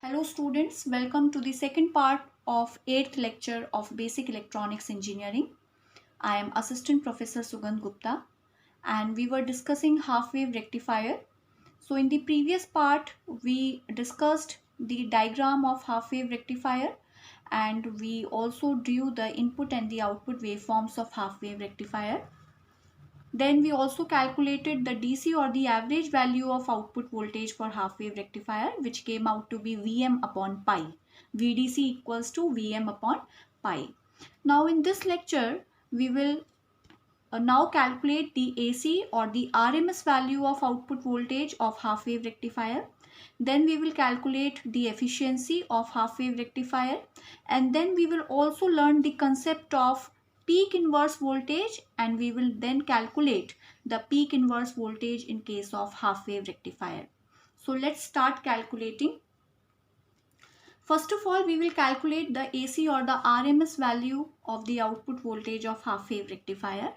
Hello students, welcome to the second part of 8th lecture of Basic Electronics Engineering. I am Assistant Professor Sugandh Gupta and we were discussing half-wave rectifier. So in the previous part we discussed the diagram of half-wave rectifier and we also drew the input and the output waveforms of half-wave rectifier. Then we also calculated the DC or the average value of output voltage for half-wave rectifier, which came out to be Vm upon pi. VDC equals to Vm upon pi. Now in this lecture, we will now calculate the AC or the RMS value of output voltage of half-wave rectifier. Then we will calculate the efficiency of half-wave rectifier. And then we will also learn the concept of peak inverse voltage, and we will then calculate the peak inverse voltage in case of half-wave rectifier. So let's start calculating. First of all, we will calculate the AC or the RMS value of the output voltage of half-wave rectifier.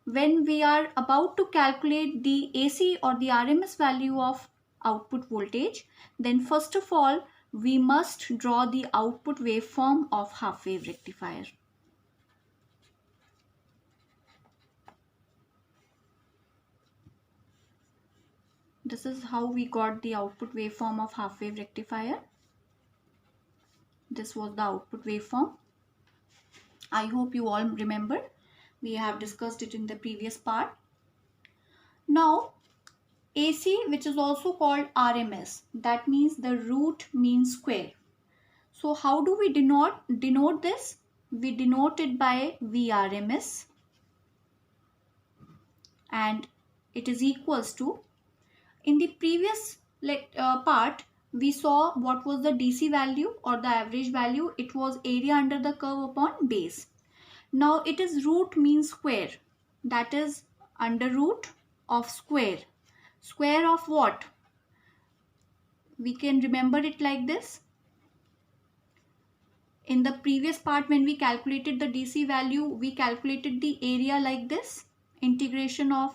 When we are about to calculate the AC or the RMS value of output voltage, then first of all, we must draw the output waveform of half-wave rectifier. This is how we got the output waveform of half-wave rectifier. This was the output waveform. I hope you all remember. We have discussed it in the previous part. Now, AC, which is also called RMS, that means the root mean square. So how do we denote this? We denote it by Vrms, and it is equals to, in the previous part we saw what was the DC value or the average value. It was area under the curve upon base. Now it is root mean square, that is under root of square. Square of what? We can remember it like this. In the previous part, when we calculated the DC value, we calculated the area like this. Integration of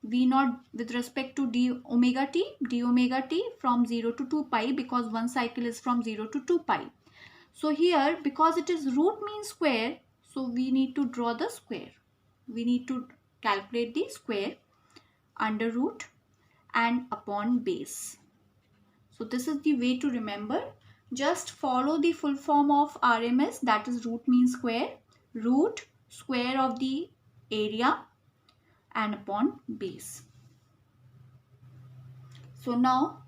V0 with respect to d omega t from 0 to 2 pi, because one cycle is from 0 to 2 pi. So here, because it is root mean square, so we need to draw the square. We need to calculate the square under root and upon base. So this is the way to remember. Just follow the full form of RMS, that is root mean square, root square of the area and upon base. So now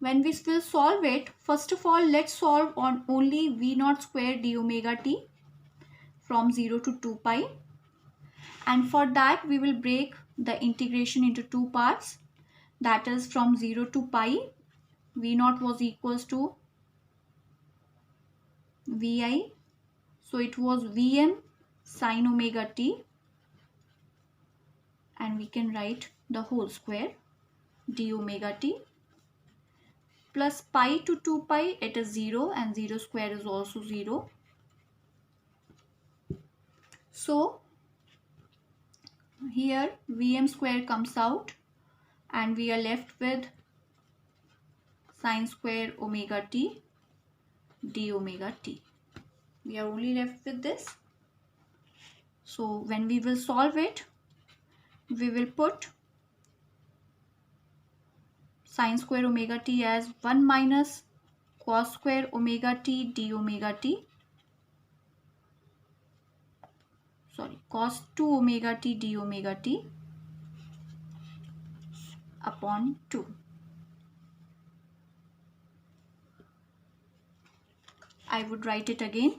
when we will solve it, first of all let's solve on only V0 square d omega t from 0 to 2 pi, and for that we will break the integration into two parts, that is from 0 to pi V0 was equals to Vi, so it was Vm sine omega t, and we can write the whole square d omega t, plus pi to 2 pi, it is 0, and 0 square is also 0. So here Vm square comes out and we are left with sine square omega t d omega t. We are only left with this. So when we will solve it, we will put sine square omega t as 1 minus cos square omega t d omega t, cos 2 omega t d omega t upon 2. I would write it again.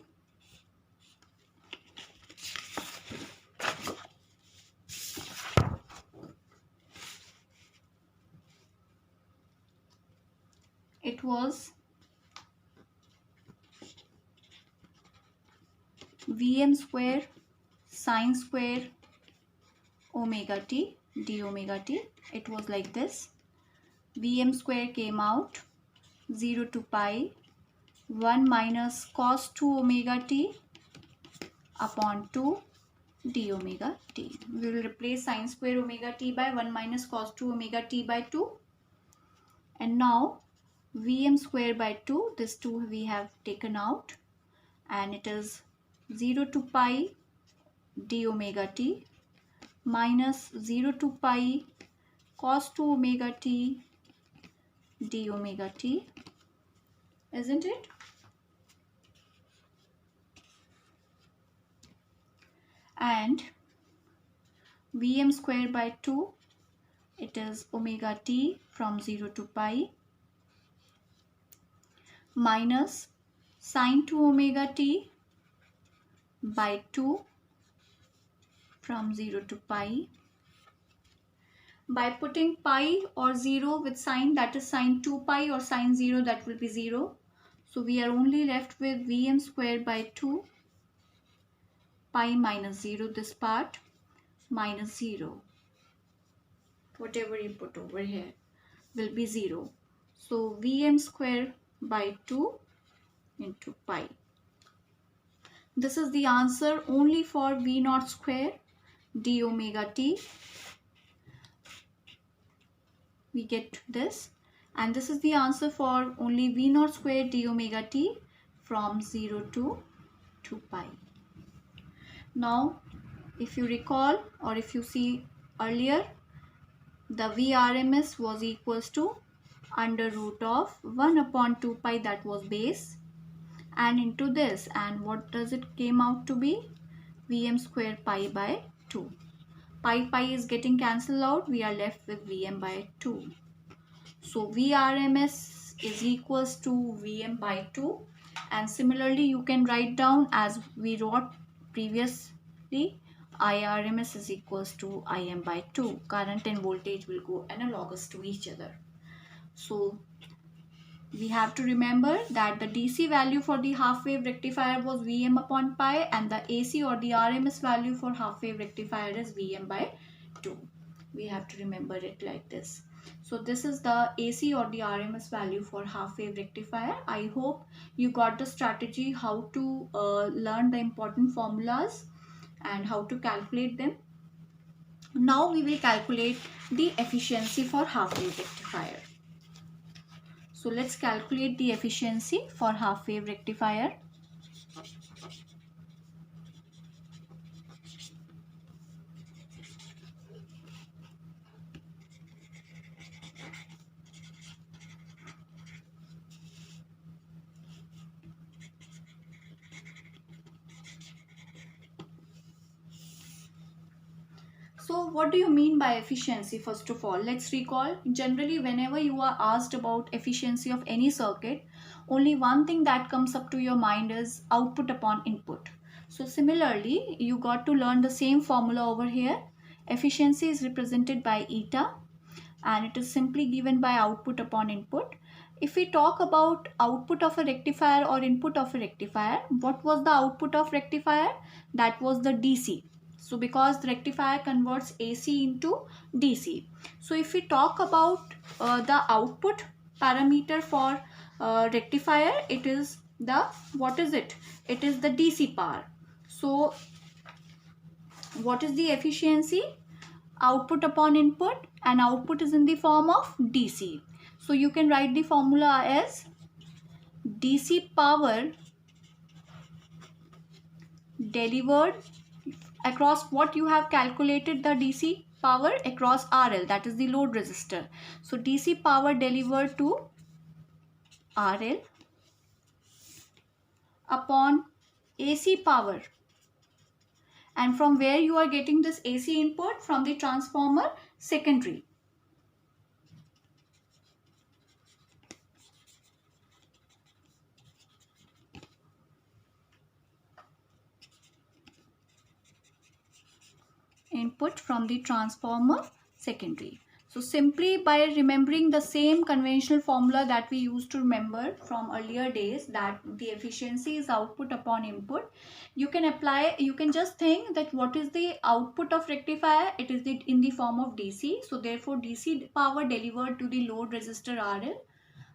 It was Vm square sine square omega t d omega t. It was like this. Vm square came out 0 to pi 1 minus cos 2 omega t upon 2 d omega t. We will replace sine square omega t by 1 minus cos 2 omega t by 2. And now Vm square by 2, this 2 we have taken out, and it is 0 to pi d omega t minus 0 to pi cos 2 omega t d omega t, isn't it? And Vm square by 2, it is omega t from 0 to pi minus sine 2 omega t by 2 from 0 to pi. By putting pi or 0 with sign, that is sine 2 pi, or sine 0, that will be 0. So we are only left with Vm square by 2 pi minus 0, this part, minus 0. Whatever you put over here will be 0. So Vm square by 2 into pi. This is the answer only for V naught square d omega t. We get this, and this is the answer for only V naught square d omega t from 0 to 2 pi. Now, if you recall, or if you see earlier, the Vrms was equals to under root of 1 upon 2 pi, that was base, and into this, and what does it came out to be? Vm square pi by 2. Pi is getting cancelled out, we are left with Vm by 2. So Vrms is equals to Vm by 2, and similarly you can write down as we wrote previously, Irms is equals to Im by 2. Current and voltage will go analogous to each other. So we have to remember that the DC value for the half wave rectifier was Vm upon pi, and the AC or the RMS value for half wave rectifier is Vm by 2. We have to remember it like this. So this is the AC or the RMS value for half wave rectifier. I hope you got the strategy how to learn the important formulas and how to calculate them. Now we will calculate the efficiency for half wave rectifier. So let's calculate the efficiency for half wave rectifier. So what do you mean by efficiency? First of all, let's recall, generally whenever you are asked about efficiency of any circuit, only one thing that comes up to your mind is output upon input. So similarly, you got to learn the same formula over here. Efficiency is represented by eta, and it is simply given by output upon input. If we talk about output of a rectifier or input of a rectifier, what was the output of rectifier? That was the DC. So because the rectifier converts AC into DC. So if we talk about the output parameter for rectifier, it is the, what is it? It is the DC power. So what is the efficiency? Output upon input, and output is in the form of DC. So you can write the formula as DC power delivered across what you have calculated, the DC power across RL, that is the load resistor. So DC power delivered to RL upon AC power. And from where you are getting this AC input? From the transformer secondary. Input from the transformer secondary. So simply by remembering the same conventional formula that we used to remember from earlier days, that the efficiency is output upon input, you can apply, you can just think that what is the output of rectifier? It is in the form of DC. So therefore DC power delivered to the load resistor RL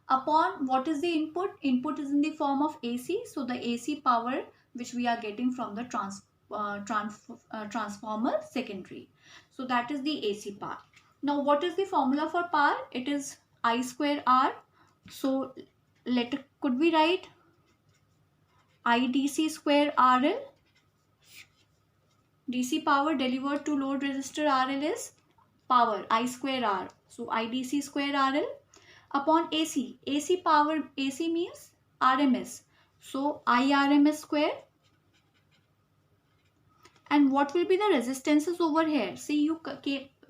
upon what is the input? Input is in the form of AC. So the AC power which we are getting from the transformer secondary. So that is the AC power. Now what is the formula for power? It is I square R So could we write IDC square RL? DC power delivered to load resistor RL is power I square R. So IDC square RL upon AC. AC power, AC means RMS. So IRMS square. And what will be the resistances over here? See,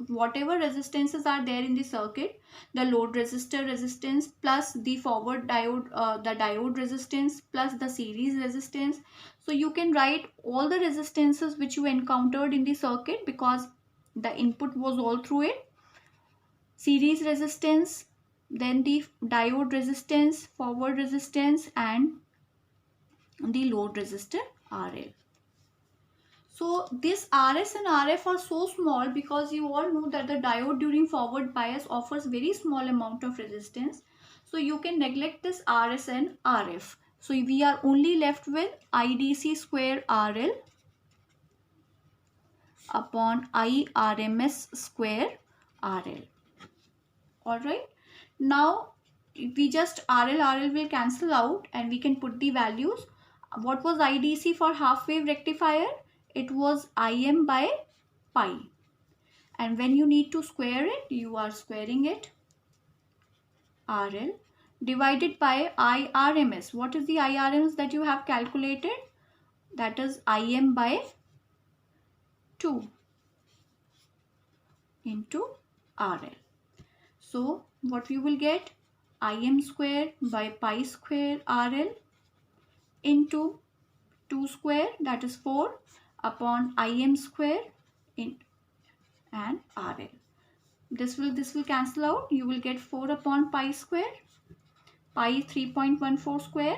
whatever resistances are there in the circuit, the load resistor resistance plus the forward diode, the diode resistance plus the series resistance. So you can write all the resistances which you encountered in the circuit because the input was all through it. Series resistance, then the diode resistance, forward resistance, and the load resistor RL. So this RS and RF are so small because you all know that the diode during forward bias offers very small amount of resistance. So you can neglect this RS and RF. So we are only left with IDC square RL upon IRMS square RL. Alright. Now we just RL will cancel out and we can put the values. What was IDC for half wave rectifier? It was Im by pi. And when you need to square it, you are squaring it. RL divided by IRMS. What is the IRMS that you have calculated? That is Im by 2 into RL. So what you will get? Im square by pi square RL into 2 square, that is 4, upon Im square and RL. This will cancel out. You will get 4 upon pi square, pi 3.14 square.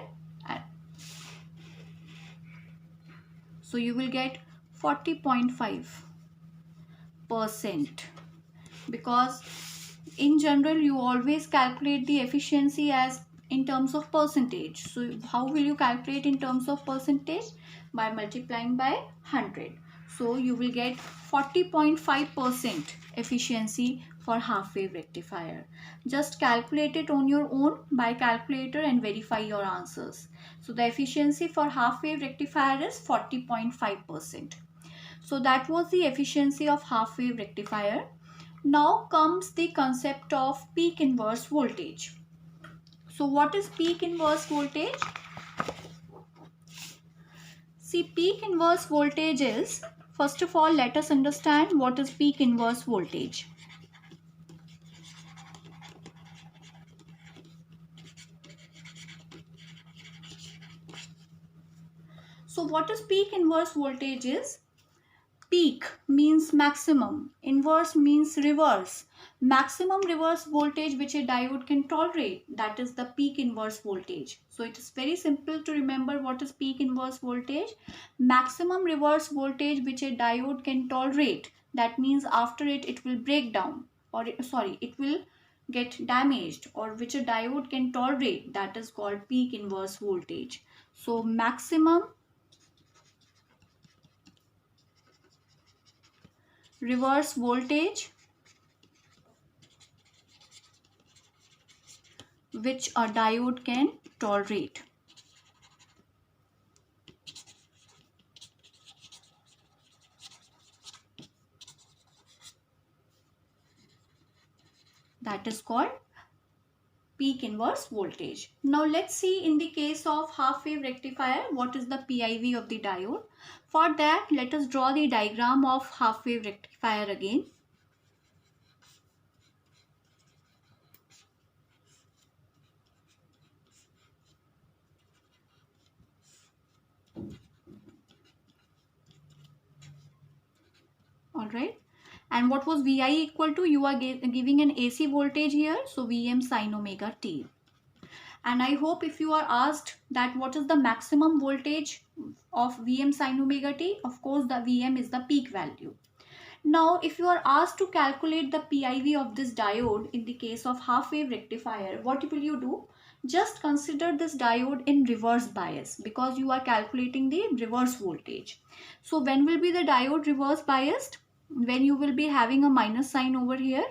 So you will get 40.5%, because in general you always calculate the efficiency as in terms of percentage. So how will you calculate in terms of percentage? By multiplying by 100. So you will get 40.5% efficiency for half wave rectifier. Just calculate it on your own by calculator and verify your answers. So the efficiency for half wave rectifier is 40.5%. So that was the efficiency of half wave rectifier. Now comes the concept of peak inverse voltage. So what is peak inverse voltage? See, peak inverse voltage is, first of all, let us understand what is peak inverse voltage. So what is peak inverse voltage is? Peak means maximum, inverse means reverse. Maximum reverse voltage which a diode can tolerate, that is the peak inverse voltage. So it is very simple to remember what is peak inverse voltage. Maximum reverse voltage which a diode can tolerate, that means after it will break down, or it will get damaged, or which a diode can tolerate, that is called peak inverse voltage. So maximum reverse voltage which a diode can tolerate. That is called peak inverse voltage. Now let's see in the case of half wave rectifier what is the PIV of the diode. For that, let us draw the diagram of half wave rectifier again. Alright. And what was Vi equal to? You are giving an AC voltage here. So Vm sin omega t. And I hope if you are asked that what is the maximum voltage of Vm sin omega t, of course the Vm is the peak value. Now if you are asked to calculate the PIV of this diode in the case of half wave rectifier, what will you do? Just consider this diode in reverse bias because you are calculating the reverse voltage. So when will be the diode reverse biased? When you will be having a minus sign over here.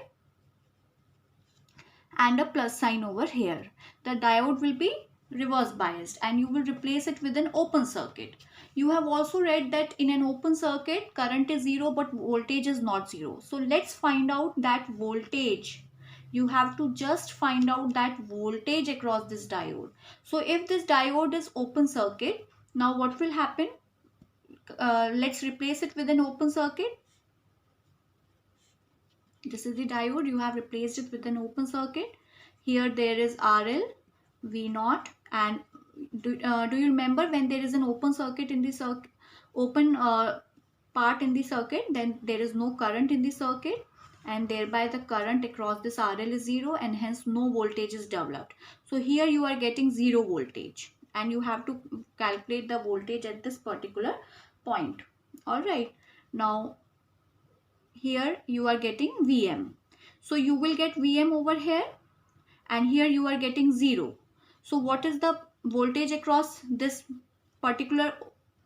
and a plus sign over here. The diode will be reverse biased and you will replace it with an open circuit. You have also read that in an open circuit current is 0 but voltage is not 0. So let's find out that voltage. You have to just find out that voltage across this diode. So if this diode is open circuit, now what will happen? Let's replace it with an open circuit. This is the diode. You have replaced it with an open circuit. Here there is RL, V0, and do you remember when there is an open circuit in the open part in the circuit, then there is no current in the circuit, and thereby the current across this RL is 0 and hence no voltage is developed. So here you are getting 0 voltage and you have to calculate the voltage at this particular point. Alright, now here you are getting Vm. So you will get Vm over here and here you are getting 0. So what is the voltage across this particular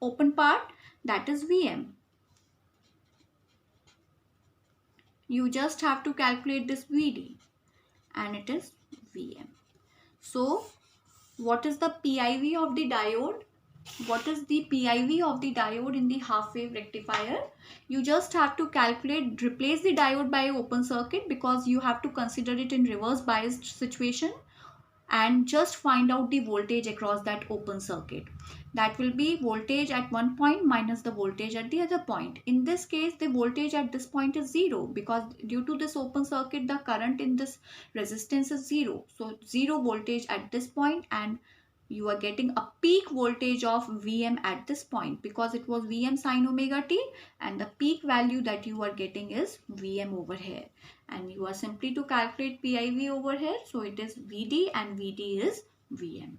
open part? That is Vm. You just have to calculate this Vd and it is Vm. So what is the PIV of the diode? What is the PIV of the diode in the half wave rectifier? You just have to calculate, replace the diode by open circuit because you have to consider it in reverse biased situation, and just find out the voltage across that open circuit. That will be voltage at one point minus the voltage at the other point. In this case, the voltage at this point is 0 because due to this open circuit, the current in this resistance is 0. So 0 voltage at this point, and you are getting a peak voltage of Vm at this point because it was Vm sin omega t, and the peak value that you are getting is Vm over here. And you are simply to calculate PIV over here. So it is Vd and Vd is Vm.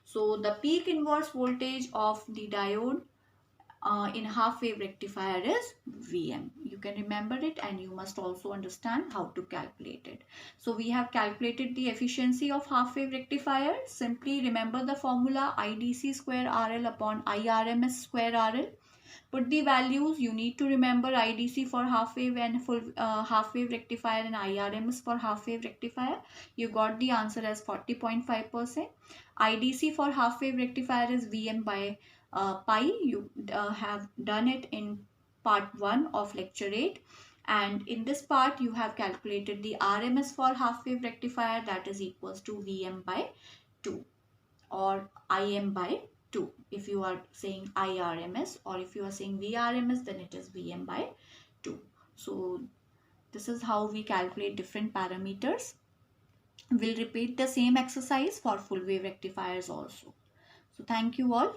So the peak inverse voltage of the diode in half wave rectifier is Vm. You can remember it and you must also understand how to calculate it. So we have calculated the efficiency of half wave rectifier. Simply remember the formula IDC square RL upon IRMS square RL. Put the values. You need to remember IDC for half wave and full half wave rectifier and IRMS for half wave rectifier. You got the answer as 40.5%. IDC for half wave rectifier is Vm by pi. You have done it in part 1 of lecture 8, and in this part you have calculated the RMS for half wave rectifier, that is equals to Vm by 2 or Im by 2 if you are saying IRMS, or if you are saying VRMS then it is Vm by 2. So this is how we calculate different parameters. We'll repeat the same exercise for full wave rectifiers also. So thank you all.